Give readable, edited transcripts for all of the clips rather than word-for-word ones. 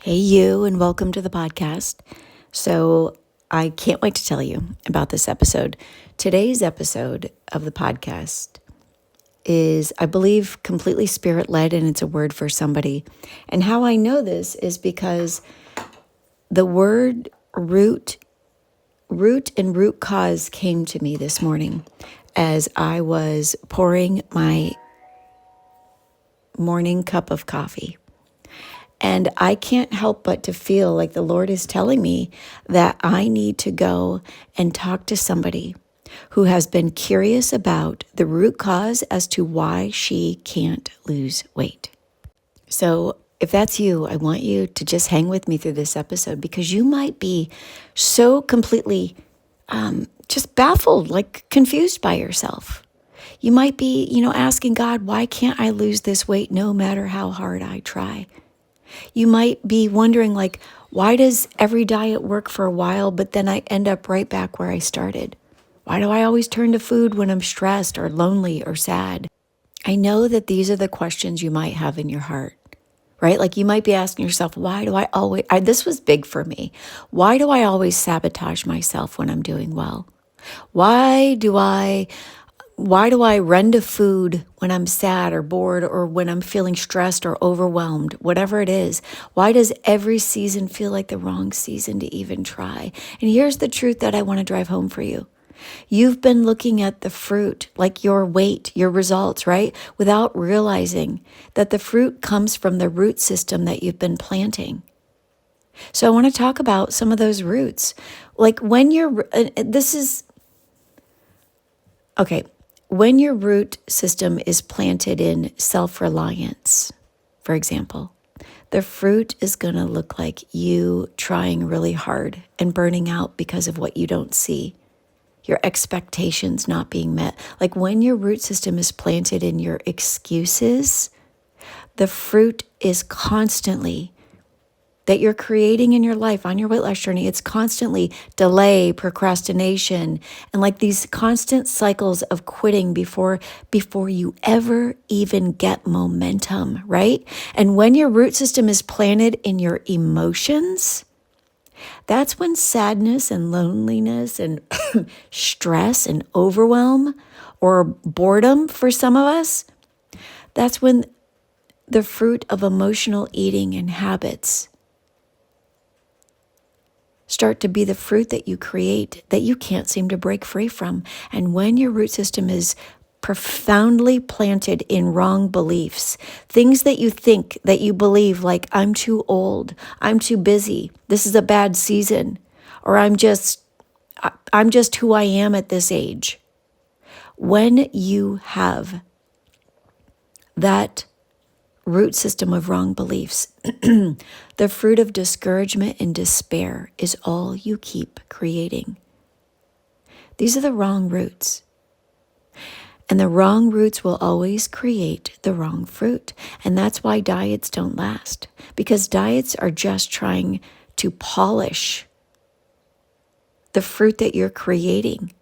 Hey, you, and welcome to the podcast. So, I can't wait to tell you about this episode. Today's episode of the podcast is, I believe, completely spirit led, and it's a word for somebody. And how I know this is because the word root and root cause came to me this morning as I was pouring my morning cup of coffee. And I can't help but to feel like the Lord is telling me that I need to go and talk to somebody who has been curious about the root cause as to why she can't lose weight. So if that's you, I want you to just hang with me through this episode because you might be so completely just baffled, like confused by yourself. You might be, asking God, why can't I lose this weight no matter how hard I try? You might be wondering, why does every diet work for a while, but then I end up right back where I started? Why do I always turn to food when I'm stressed or lonely or sad? I know that these are the questions you might have in your heart, right? Like you might be asking yourself, why do I always, this was big for me. Why do I always sabotage myself when I'm doing well? Why do I run to food when I'm sad or bored or when I'm feeling stressed or overwhelmed, whatever it is? Why does every season feel like the wrong season to even try? And here's the truth that I want to drive home for you. You've been looking at the fruit, like your weight, your results, right? Without realizing that the fruit comes from the root system that you've been planting. So I want to talk about some of those roots. Like when when your root system is planted in self-reliance, for example, the fruit is going to look like you trying really hard and burning out because of what you don't see, your expectations not being met. Like when your root system is planted in your excuses, the fruit is constantly that you're creating in your life on your weight loss journey. It's constantly delay, procrastination, and like these constant cycles of quitting before you ever even get momentum, right? And when your root system is planted in your emotions, that's when sadness and loneliness and stress and overwhelm or boredom for some of us, that's when the fruit of emotional eating and habits start to be the fruit that you create that you can't seem to break free from. And when your root system is profoundly planted in wrong beliefs, things that you think, that you believe, like I'm too old, I'm too busy, this is a bad season, or I'm just who I am at this age. When you have that root system of wrong beliefs, the fruit of discouragement and despair is all you keep creating. These are the wrong roots. And the wrong roots will always create the wrong fruit. And that's why diets don't last. Because diets are just trying to polish the fruit that you're creating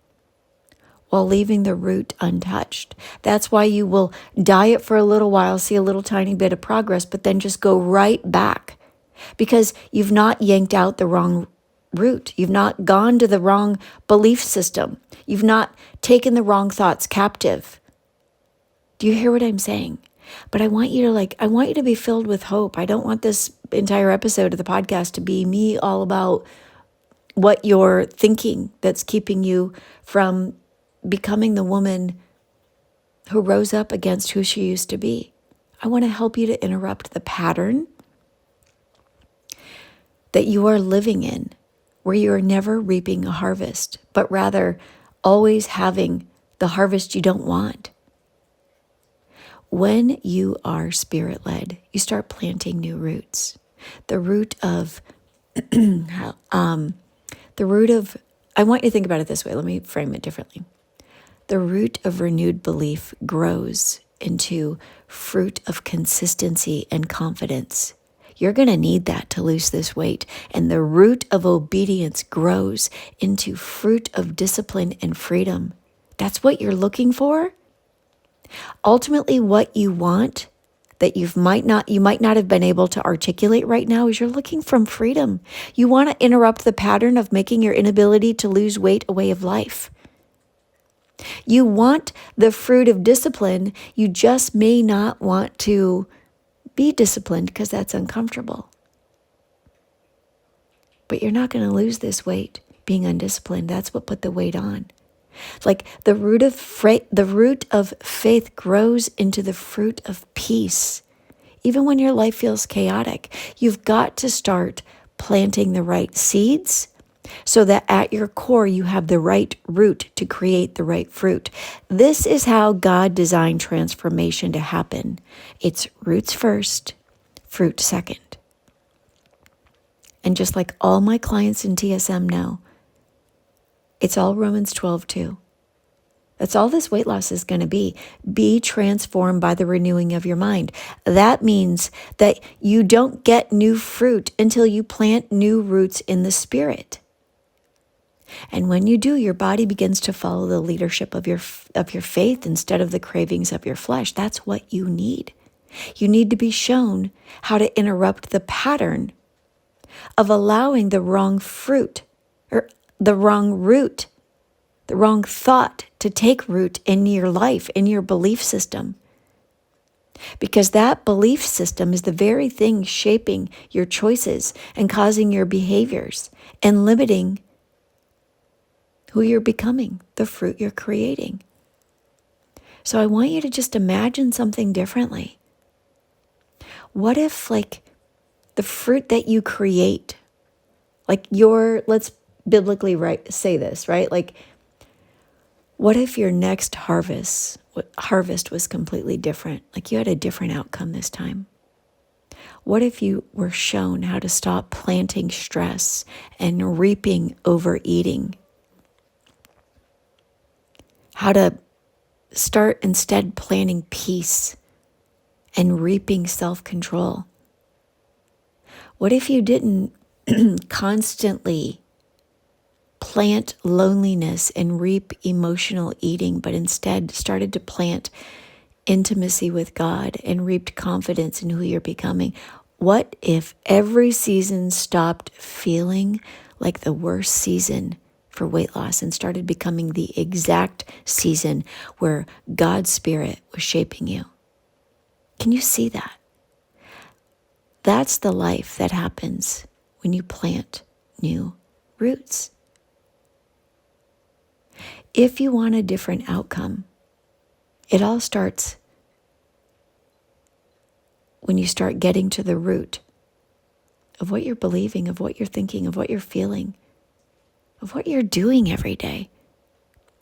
while leaving the root untouched. That's why you will diet for a little while, see a little tiny bit of progress, but then just go right back because you've not yanked out the wrong root. You've not gone to the wrong belief system. You've not taken the wrong thoughts captive. Do you hear what I'm saying? But I want you to be filled with hope. I don't want this entire episode of the podcast to be me all about what you're thinking that's keeping you from becoming the woman who rose up against who she used to be. I want to help you to interrupt the pattern that you are living in, where you are never reaping a harvest, but rather always having the harvest you don't want. When you are spirit-led, you start planting new roots. The root of, I want you to think about it this way. Let me frame it differently. The root of renewed belief grows into fruit of consistency and confidence. You're going to need that to lose this weight. And the root of obedience grows into fruit of discipline and freedom. That's what you're looking for. Ultimately, what you want, that you might not have been able to articulate right now is you're looking from freedom. You want to interrupt the pattern of making your inability to lose weight a way of life. You want the fruit of discipline. You just may not want to be disciplined because that's uncomfortable. But you're not going to lose this weight being undisciplined. That's what put the weight on. Like the root of faith grows into the fruit of peace. Even when your life feels chaotic, you've got to start planting the right seeds so that at your core you have the right root to create the right fruit. This is how God designed transformation to happen. It's roots first, fruit second. And just like all my clients in TSM know, it's all Romans 12:2. That's all this weight loss is going to be. Be transformed by the renewing of your mind. That means that you don't get new fruit until you plant new roots in the spirit. And when you do, your body begins to follow the leadership of your faith instead of the cravings of your flesh. That's what you need. You need to be shown how to interrupt the pattern of allowing the wrong fruit or the wrong root, the wrong thought to take root in your life, in your belief system. Because that belief system is the very thing shaping your choices and causing your behaviors and limiting who you're becoming, the fruit you're creating. So I want you to just imagine something differently. What if the fruit that you create, let's biblically say this, right? What if your next harvest was completely different? You had a different outcome this time. What if you were shown how to stop planting stress and reaping overeating? How to start instead planting peace and reaping self-control? What if you didn't constantly plant loneliness and reap emotional eating, but instead started to plant intimacy with God and reaped confidence in who you're becoming? What if every season stopped feeling like the worst season for weight loss and started becoming the exact season where God's Spirit was shaping you? Can you see that? That's the life that happens when you plant new roots. If you want a different outcome, it all starts when you start getting to the root of what you're believing, of what you're thinking, of what you're feeling, of what you're doing every day.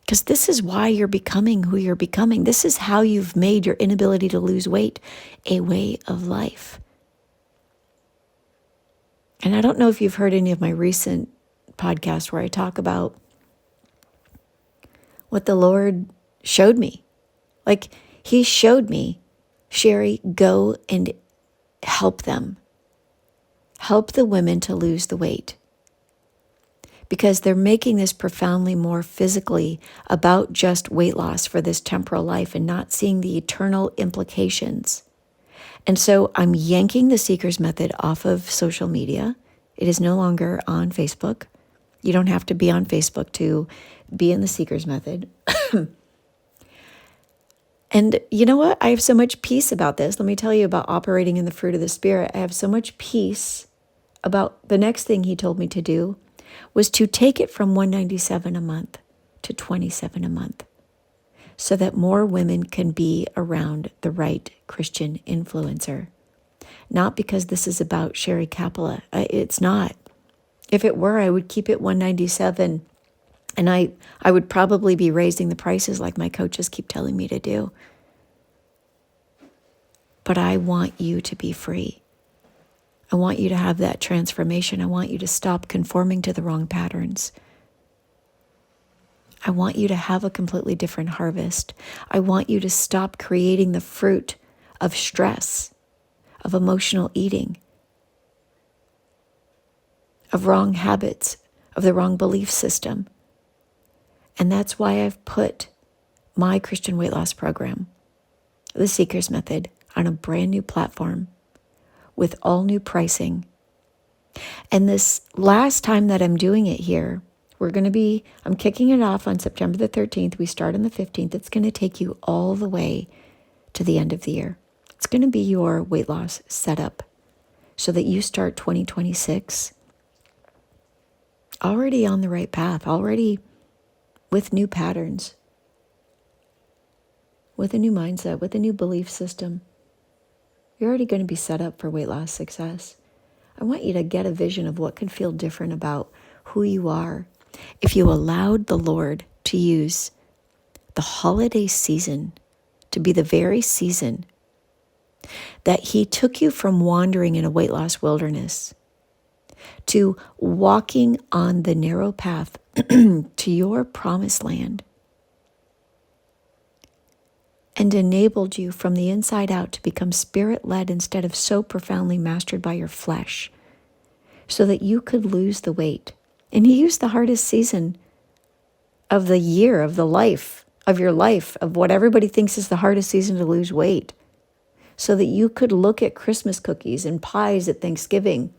Because this is why you're becoming who you're becoming. This is how you've made your inability to lose weight a way of life. And I don't know if you've heard any of my recent podcasts where I talk about what the Lord showed me. He showed me, Sherrie, go and help them. Help the women to lose the weight. Because they're making this profoundly more physically about just weight loss for this temporal life and not seeing the eternal implications. And so I'm yanking the Seeker's Method off of social media. It is no longer on Facebook. You don't have to be on Facebook to be in the Seeker's Method. And you know what? I have so much peace about this. Let me tell you about operating in the fruit of the Spirit. I have so much peace about the next thing he told me to do was to take it from $197 a month to $27 a month so that more women can be around the right Christian influencer. Not because this is about Sherrie Kapala. It's not. If it were, I would keep it $197, and I would probably be raising the prices like my coaches keep telling me to do. But I want you to be free. I want you to have that transformation. I want you to stop conforming to the wrong patterns. I want you to have a completely different harvest. I want you to stop creating the fruit of stress, of emotional eating, of wrong habits, of the wrong belief system. And that's why I've put my Christian weight loss program, the Seeker's Method. on a brand new platform with all new pricing. And this last time that I'm doing it here, I'm kicking it off on September the 13th. We start on the 15th. It's going to take you all the way to the end of the year. It's going to be your weight loss setup so that you start 2026 already on the right path, already with new patterns, with a new mindset, with a new belief system. You're already going to be set up for weight loss success. I want you to get a vision of what could feel different about who you are if you allowed the Lord to use the holiday season to be the very season that He took you from wandering in a weight loss wilderness to walking on the narrow path to your promised land, and enabled you from the inside out to become spirit-led instead of so profoundly mastered by your flesh, so that you could lose the weight. And He used the hardest season of the year, of the life, of your life, of what everybody thinks is the hardest season to lose weight, so that you could look at Christmas cookies and pies at Thanksgiving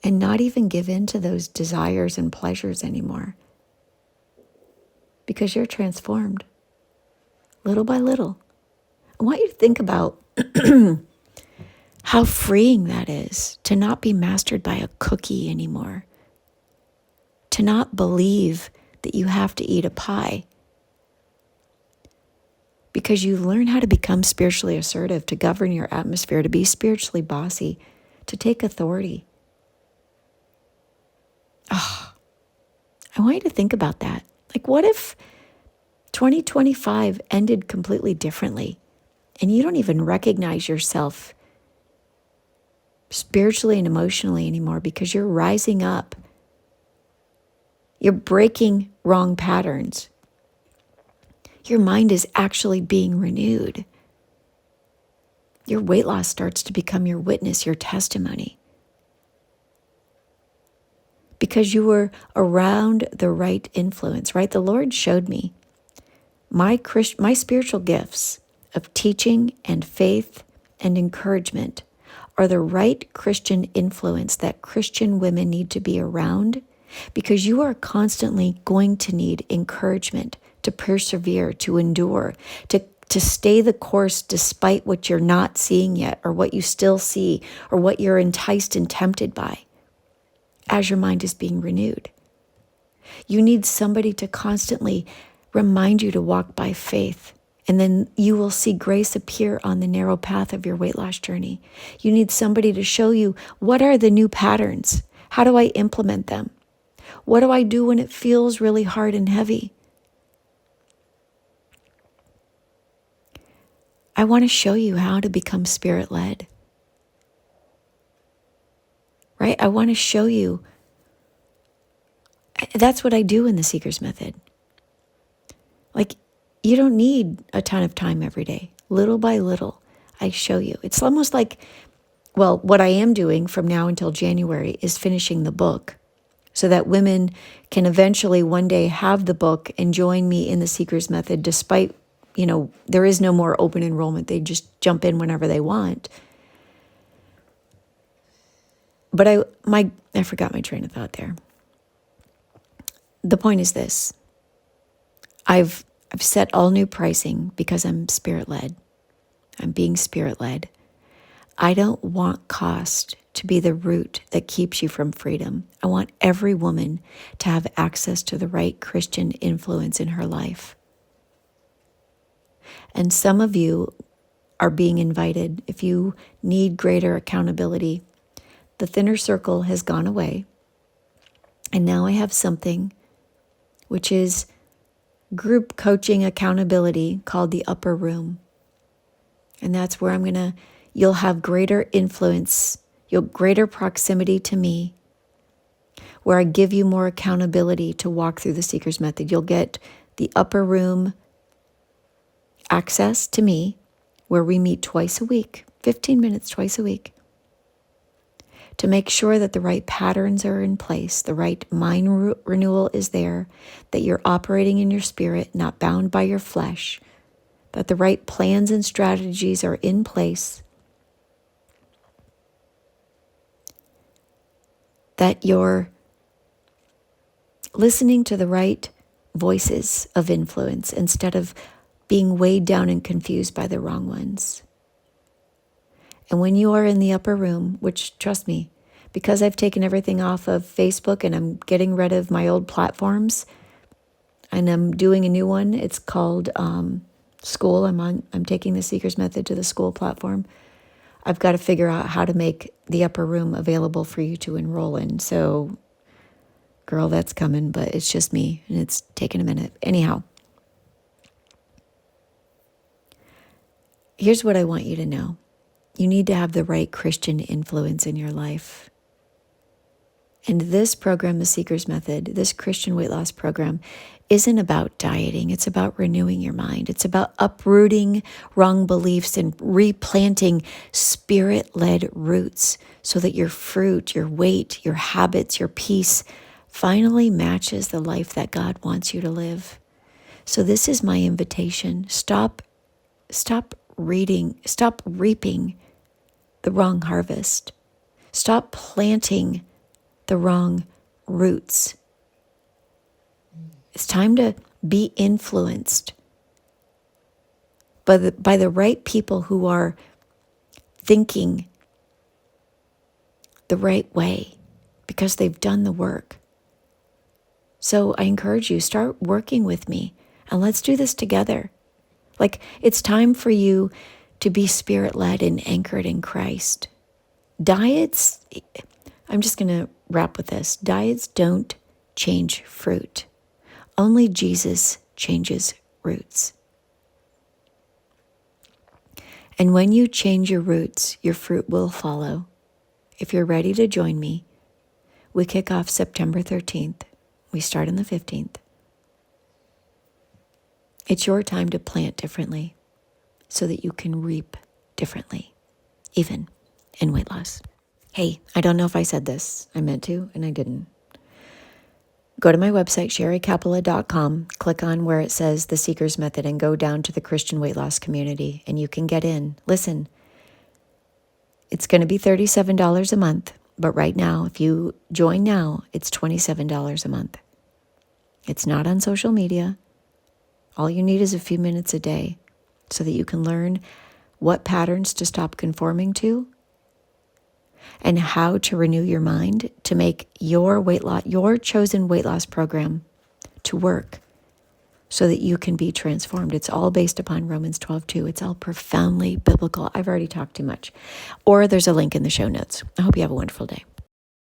and not even give in to those desires and pleasures anymore, because you're transformed little by little. I want you to think about how freeing that is, to not be mastered by a cookie anymore, to not believe that you have to eat a pie, because you learn how to become spiritually assertive, to govern your atmosphere, to be spiritually bossy, to take authority. Oh, I want you to think about that. Like, what if 2025 ended completely differently and you don't even recognize yourself spiritually and emotionally anymore because you're rising up? You're breaking wrong patterns. Your mind is actually being renewed. Your weight loss starts to become your witness, your testimony, because you were around the right influence, right? The Lord showed me my spiritual gifts of teaching and faith and encouragement are the right Christian influence that Christian women need to be around, because you are constantly going to need encouragement to persevere, to endure, to stay the course despite what you're not seeing yet, or what you still see, or what you're enticed and tempted by as your mind is being renewed. You need somebody to constantly remind you to walk by faith, and then you will see grace appear on the narrow path of your weight loss journey. You need somebody to show you, what are the new patterns? How do I implement them? What do I do when it feels really hard and heavy? I want to show you how to become spirit-led, right? I want to show you. That's what I do in the Seeker's Method. Like, you don't need a ton of time every day. Little by little, I show you. It's almost like, well, what I am doing from now until January is finishing the book so that women can eventually one day have the book and join me in the Seeker's Method, despite, there is no more open enrollment. They just jump in whenever they want. But I forgot my train of thought there. The point is this. I've set all new pricing because I'm spirit-led. I'm being spirit-led. I don't want cost to be the root that keeps you from freedom. I want every woman to have access to the right Christian influence in her life. And some of you are being invited. If you need greater accountability, the thinner circle has gone away. And now I have something which is group coaching accountability called the Upper Room. And that's where you'll have greater influence, greater proximity to me, where I give you more accountability to walk through the Seeker's Method. You'll get the Upper Room access to me, where we meet twice a week, 15 minutes twice a week, to make sure that the right patterns are in place, the right mind renewal is there, that you're operating in your spirit, not bound by your flesh, that the right plans and strategies are in place, that you're listening to the right voices of influence instead of being weighed down and confused by the wrong ones. And when you are in the upper room, which, trust me, because I've taken everything off of Facebook and I'm getting rid of my old platforms, and I'm doing a new one. It's called School. I'm taking the Seeker's Method to the School platform. I've got to figure out how to make the upper room available for you to enroll in. So, girl, that's coming, but it's just me, and it's taking a minute. Anyhow, here's what I want you to know. You need to have the right Christian influence in your life. And this program, the Seeker's Method, this Christian weight loss program, isn't about dieting. It's about renewing your mind. It's about uprooting wrong beliefs and replanting spirit-led roots so that your fruit, your weight, your habits, your peace finally matches the life that God wants you to live. So this is my invitation. Stop reaping the wrong harvest. Stop planting the wrong roots. It's time to be influenced by the right people who are thinking the right way because they've done the work. So I encourage you, start working with me and let's do this together. Like, it's time for you to be spirit-led and anchored in Christ. Diets, I'm just going to wrap with this. Diets don't change fruit. Only Jesus changes roots. And when you change your roots, your fruit will follow. If you're ready to join me, we kick off September 13th. We start on the 15th. It's your time to plant differently so that you can reap differently, even in weight loss. Hey, I don't know if I said this. I meant to, and I didn't. Go to my website, sherriekapala.com, click on where it says The Seeker's Method, and go down to the Christian weight loss community, and you can get in. Listen, it's going to be $37 a month, but right now, if you join now, it's $27 a month. It's not on social media. All you need is a few minutes a day so that you can learn what patterns to stop conforming to and how to renew your mind to make your chosen weight loss program to work so that you can be transformed. It's all based upon Romans 12:2. It's all profoundly biblical. I've already talked too much. Or there's a link in the show notes. I hope you have a wonderful day.